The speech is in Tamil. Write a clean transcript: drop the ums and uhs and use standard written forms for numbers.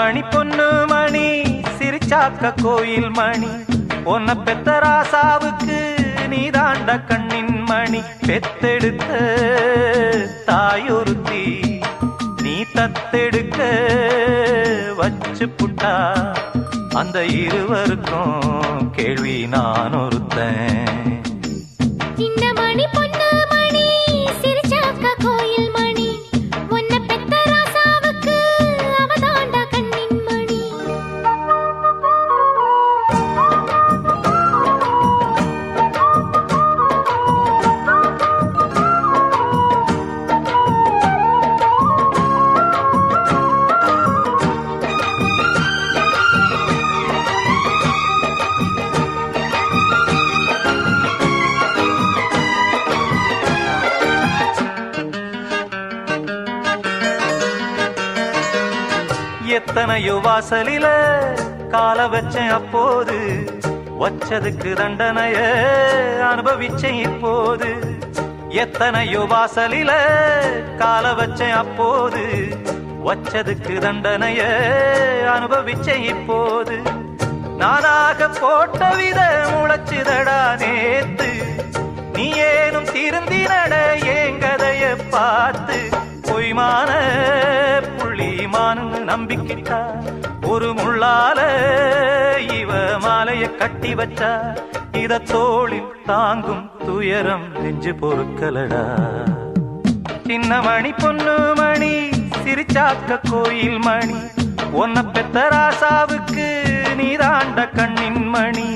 மணி பொண்ணு மணி சிரிச்சாக்க கோயில் மணி உன்னை பெத்த ராசாவுக்கு நீ தாண்ட கண்ணின் மணி பெத்தெடுத்த தாயொருத்தி நீ தத்தெடுக்க வச்சு புட்டா அந்த இருவருக்கும் கேள்வி நான் ஒருத்தன். எத்தனையோ வாசலில கால வச்சேன் அப்போது வச்சதுக்கு தண்டனைய அனுபவிச்சேன் இப்போது. எத்தனையோ வாசலில கால வச்சேன் அப்போது வச்சதுக்கு தண்டனைய அனுபவிச்சேன் இப்போது. நானாக போட்ட வித முளைச்சுதடா நேத்து நீ ஏனும் திருந்தினட ஏங்கதைய பார்த்து பொய்மான புள்ளிமானு நம்பிக்கிட்டா ஒரு முள்ளால இவ மாலைய கட்டி வச்சா இத தோளில் தாங்கும் துயரம் நெஞ்சு பொறுக்கலடா. சின்ன மணி பொண்ணு மணி சிரிச்சாக்க கோயில் மணி உன்னை பெத்த ராசாவுக்கு நீ தாண்ட கண்ணின் மணி.